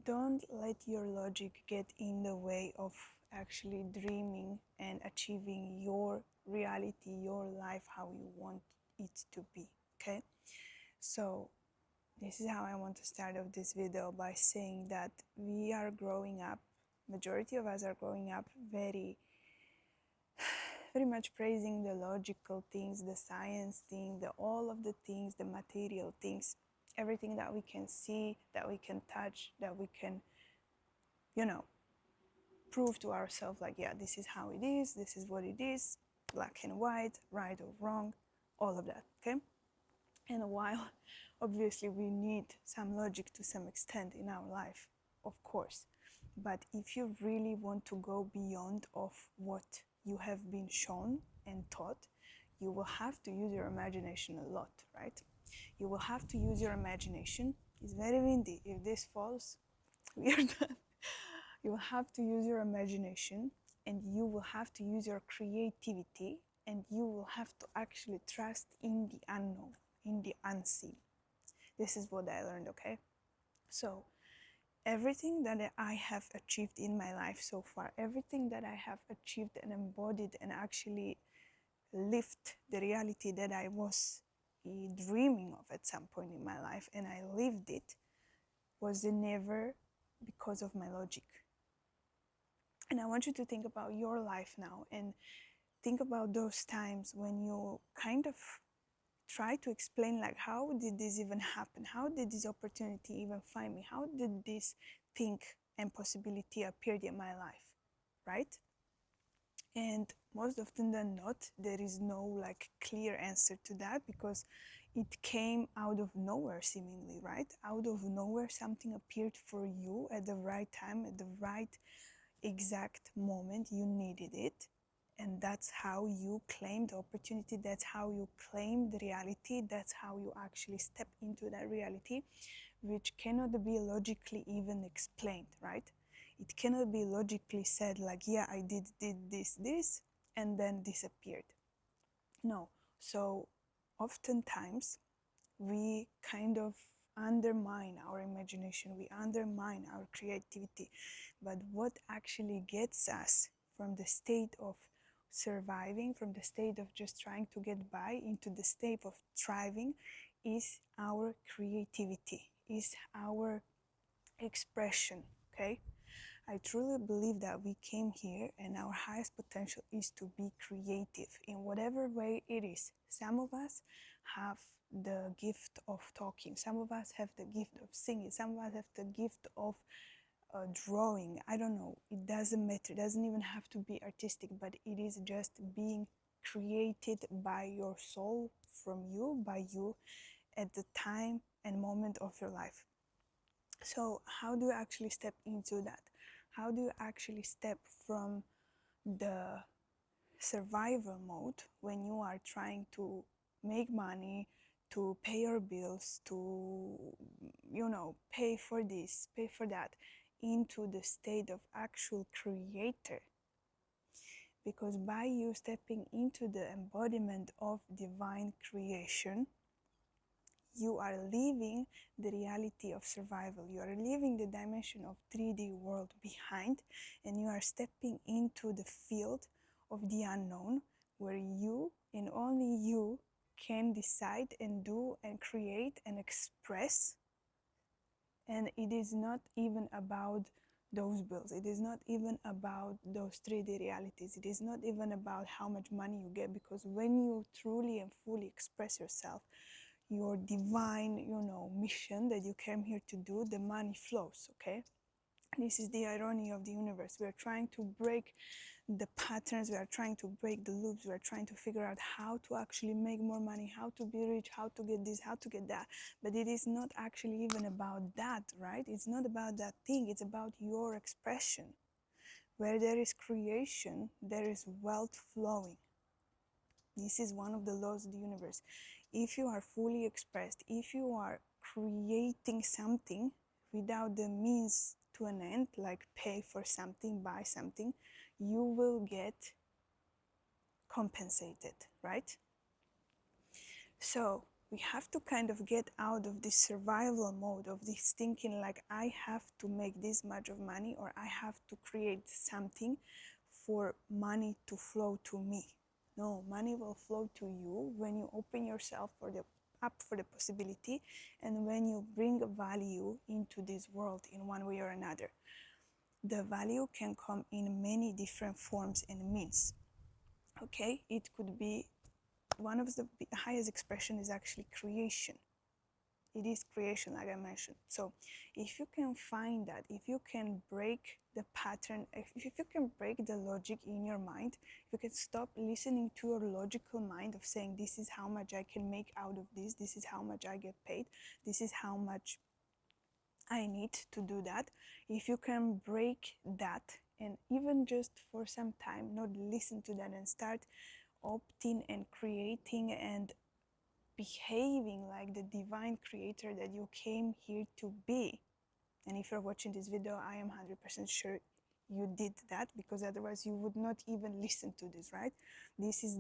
don't let your logic get in the way of actually dreaming and achieving your reality, your life, how you want it to be. Okay, so this is how I want to start off this video, by saying that we are growing up, majority of us are growing up very much praising the logical things, the science thing, the all of the things, the material things, everything that we can see, that we can touch, that we can, prove to ourselves, like, yeah, this is how it is, this is what it is, black and white, right or wrong, all of that. Okay, and while obviously we need some logic to some extent in our life, of course, but if you really want to go beyond of what you have been shown and taught, you will have to use your imagination a lot, right? You will have to use your imagination. It's very windy. If this falls, we are done. You will have to use your imagination, and you will have to use your creativity, and you will have to actually trust in the unknown, in the unseen. This is what I learned, okay? So everything that I have achieved in my life so far, everything that I have achieved and embodied and actually lived the reality that I was dreaming of at some point in my life, and I lived it, was never because of my logic. And I want you to think about your life now, and think about those times when you kind of try to explain, like, how did this even happen? How did this opportunity even find me? How did this thing and possibility appear in my life, right? And most often than not, there is no like clear answer to that, because it came out of nowhere seemingly, right? Out of nowhere, something appeared for you at the right time, at the right exact moment you needed it. And that's how you claim the opportunity, that's how you claim the reality, that's how you actually step into that reality, which cannot be logically even explained, right? It cannot be logically said, like, yeah, I did this, and then disappeared. No. So oftentimes we kind of undermine our imagination, we undermine our creativity. But what actually gets us from the state of surviving, from the state of just trying to get by, into the state of thriving, is our creativity, is our expression, okay? I truly believe that we came here and our highest potential is to be creative in whatever way it is. Some of us have the gift of talking, some of us have the gift of singing, some of us have the gift of drawing. I don't know, it doesn't matter, it doesn't even have to be artistic, but it is just being created by your soul, from you, by you, at the time and moment of your life. So how do you actually step into that? How do you actually step from the survival mode, when you are trying to make money, to pay your bills, to, pay for this, pay for that, into the state of actual creator? Because by you stepping into the embodiment of divine creation, you are leaving the reality of survival. You are leaving the dimension of 3D world behind, and you are stepping into the field of the unknown, where you and only you can decide and do and create and express. And it is not even about those bills. It is not even about those 3D realities. It is not even about how much money you get, because when you truly and fully express yourself, your divine, mission that you came here to do, the money flows, okay? This is the irony of the universe. We are trying to break the patterns, we are trying to break the loops, we are trying to figure out how to actually make more money, how to be rich, how to get this, how to get that. But it is not actually even about that, right? It's not about that thing, it's about your expression. Where there is creation, there is wealth flowing. This is one of the laws of the universe. If you are fully expressed, if you are creating something without the means to an end, like pay for something, buy something, you will get compensated, right? So we have to kind of get out of this survival mode of this thinking like I have to make this much of money or I have to create something for money to flow to me. No, money will flow to you when you open yourself up for the possibility and when you bring value into this world in one way or another. The value can come in many different forms and means. Okay, it could be one of the highest expression is actually creation. It is creation, like I mentioned. So if you can find that, if you can break the pattern, if you can break the logic in your mind, if you can stop listening to your logical mind of saying this is how much I can make out of this is how much I get paid, this is how much I need to do that. If you can break that and even just for some time not listen to that and start opting and creating and behaving like the divine creator that you came here to be. And if you're watching this video, I am 100% sure you did that, because otherwise you would not even listen to this, right? This is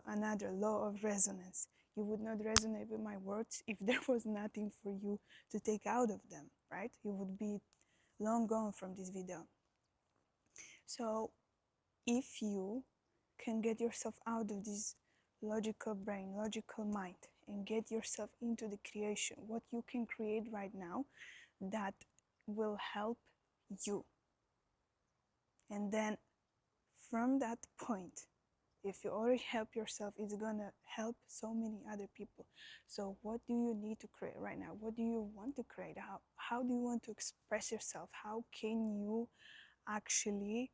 another law of resonance. You would not resonate with my words if there was nothing for you to take out of them, right? You would be long gone from this video. So if you can get yourself out of this logical brain, logical mind, and get yourself into the creation, what you can create right now that will help you. And then from that point, if you already help yourself, it's gonna help so many other people. So what do you need to create right now? What do you want to create? How do you want to express yourself? How can you actually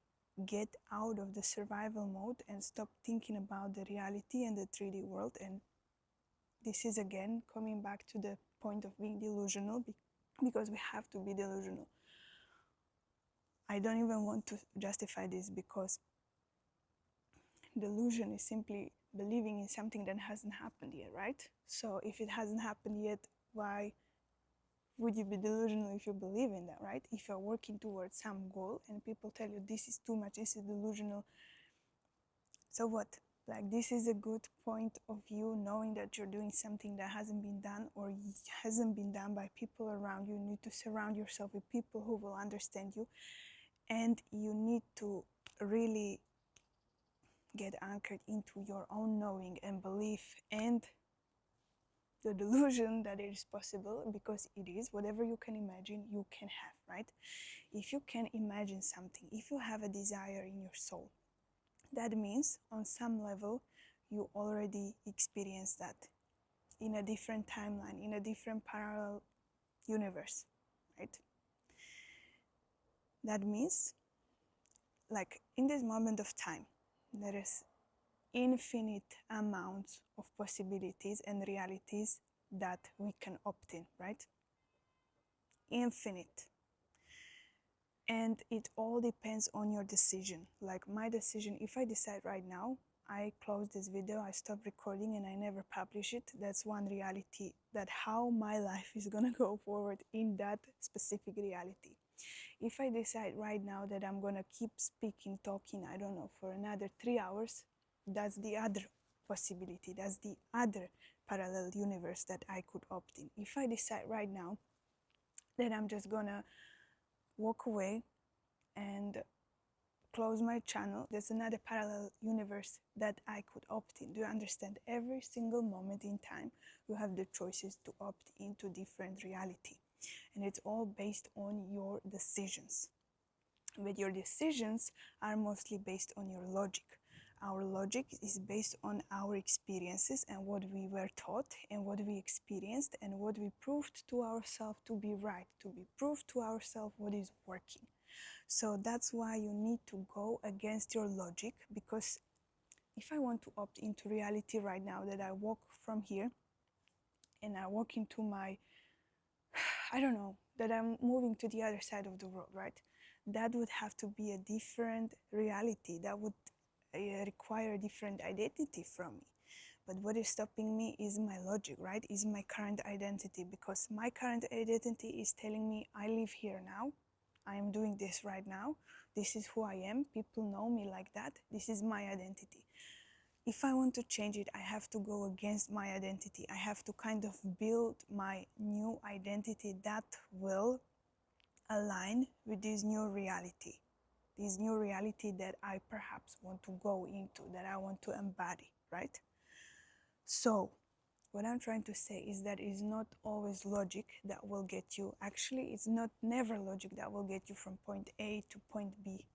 get out of the survival mode and stop thinking about the reality and the 3D world? And this is again coming back to the point of being delusional, because we have to be delusional. I don't even want to justify this, because delusion is simply believing in something that hasn't happened yet, right? So if it hasn't happened yet, why would you be delusional if you believe in that, right? If you're working towards some goal and people tell you this is too much, this is delusional, so what? Like, this is a good point of view, knowing that you're doing something that hasn't been done or hasn't been done by people around you. You need to surround yourself with people who will understand you, and you need to really get anchored into your own knowing and belief and the delusion that it is possible, because it is. Whatever you can imagine, you can have, right? If you can imagine something, if you have a desire in your soul, that means on some level you already experienced that in a different timeline, in a different parallel universe, right? That means, like, in this moment of time, there is infinite amounts of possibilities and realities that we can opt in, right? Infinite. And it all depends on your decision. Like my decision, if I decide right now, I close this video, I stop recording and I never publish it, that's one reality, that how my life is gonna go forward in that specific reality. If I decide right now that I'm gonna keep speaking, talking, I don't know, for another 3 hours, that's the other possibility, that's the other parallel universe that I could opt in. If I decide right now that I'm just gonna walk away and close my channel, there's another parallel universe that I could opt in. Do you understand? Every single moment in time, you have the choices to opt into different reality. And it's all based on your decisions. But your decisions are mostly based on your logic. Our logic is based on our experiences and what we were taught and what we experienced and what we proved to ourselves to be right, to be proved to ourselves what is working. So that's why you need to go against your logic, because if I want to opt into reality right now, that I walk from here and I walk into my, I don't know, that I'm moving to the other side of the world, right? That would have to be a different reality. That would require a different identity from me. But what is stopping me is my logic, right? Is my current identity, because my current identity is telling me I live here now. I am doing this right now. This is who I am. People know me like that. This is my identity. if I want to change it, I have to go against my identity. I have to kind of build my new identity that will align with this new reality. This new reality that I perhaps want to go into, that I want to embody, right? So, what I'm trying to say is that it's not always logic that will get you, actually, it's not never logic that will get you from point A to point B.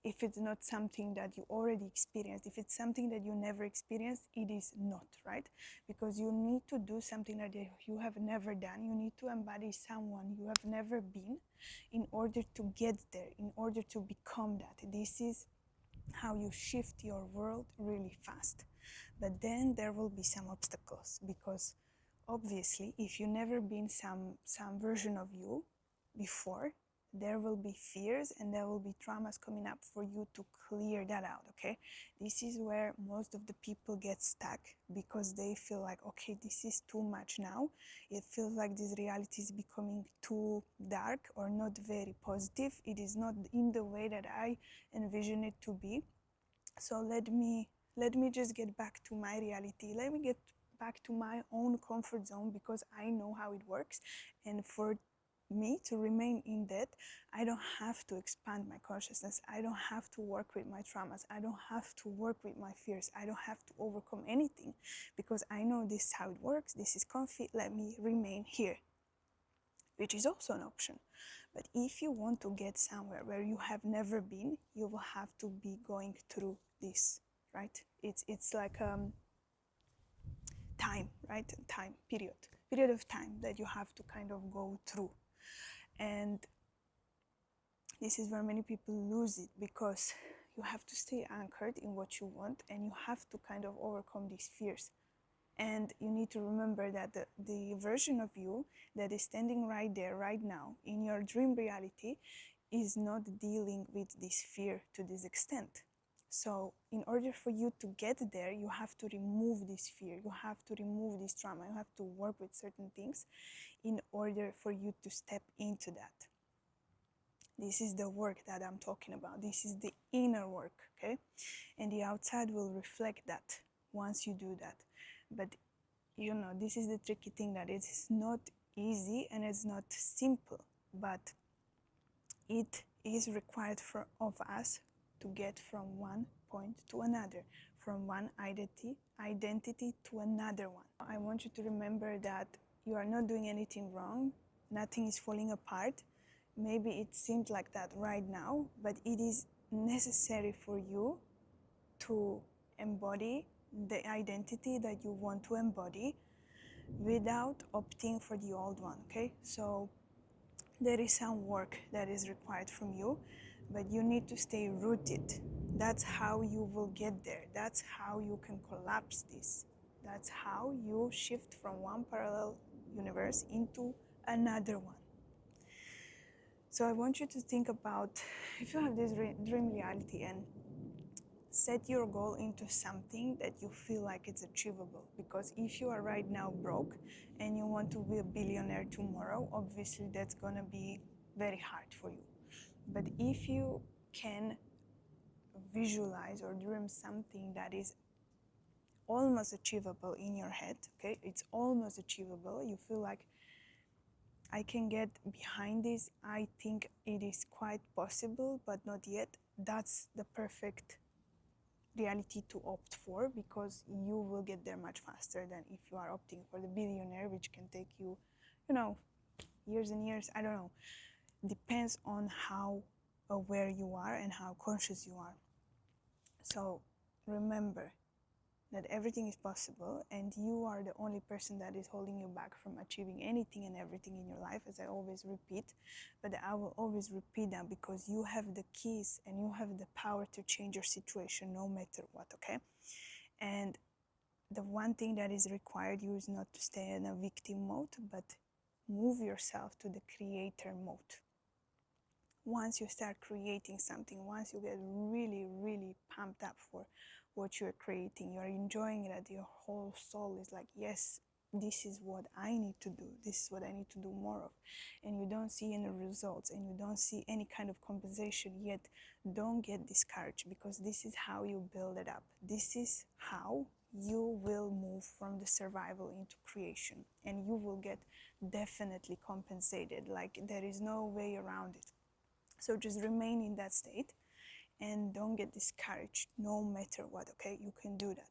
If it's not something that you already experienced, if it's something that you never experienced, it is not, right? Because you need to do something that you have never done. You need to embody someone you have never been in order to get there, in order to become that. This is how you shift your world really fast. But then there will be some obstacles, because obviously if you never been some version of you before, there will be fears and there will be traumas coming up for you to clear that out. Okay, this is where most of the people get stuck, because they feel like, okay, this is too much now. It feels like this reality is becoming too dark or not very positive. It is not in the way that I envision it to be. So let me just get back to my reality. Let me get back to my own comfort zone, because I know how it works. And for me to remain in that, I don't have to expand my consciousness. I don't have to work with my traumas. I don't have to work with my fears. I don't have to overcome anything, because I know this is how it works. This is comfy. Let me remain here, which is also an option. But if you want to get somewhere where you have never been, you will have to be going through this, right? It's like time, right? Time period of time that you have to kind of go through. And this is where many people lose it, because you have to stay anchored in what you want, and you have to kind of overcome these fears. And you need to remember that the version of you that is standing right there, right now, in your dream reality, is not dealing with this fear to this extent. So in order for you to get there, you have to remove this fear, you have to remove this trauma, you have to work with certain things in order for you to step into that. This is the work that I'm talking about. This is the inner work, okay? And the outside will reflect that once you do that. But you know, this is the tricky thing, that it's not easy and it's not simple, but it is required of us to get from one point to another, from one identity to another one. I want you to remember that you are not doing anything wrong. Nothing is falling apart. Maybe it seems like that right now, but it is necessary for you to embody the identity that you want to embody without opting for the old one, okay? So there is some work that is required from you, but you need to stay rooted. That's how you will get there. That's how you can collapse this. That's how you shift from one parallel universe into another one. So I want you to think about, if you have this dream reality, and set your goal into something that you feel like it's achievable. Because if you are right now broke and you want to be a billionaire tomorrow, obviously that's going to be very hard for you. But if you can visualize or dream something that is almost achievable in your head, okay, it's almost achievable, you feel like, I can get behind this, I think it is quite possible, but not yet, that's the perfect reality to opt for, because you will get there much faster than if you are opting for the billionaire, which can take you, you know, years and years. I don't know. Depends on how aware you are and how conscious you are. So remember that everything is possible, and you are the only person that is holding you back from achieving anything and everything in your life, as I always repeat. But I will always repeat that, because you have the keys and you have the power to change your situation no matter what, okay? And the one thing that is required you is not to stay in a victim mode, but move yourself to the creator mode. Once you start creating something, once you get really, really pumped up for what you're creating, you're enjoying it, your whole soul is like, yes, this is what I need to do, this is what I need to do more of, and you don't see any results and you don't see any kind of compensation yet, don't get discouraged, because this is how you build it up. This is how you will move from the survival into creation, and you will get definitely compensated. Like, there is no way around it. So just remain in that state and don't get discouraged no matter what. Okay, you can do that.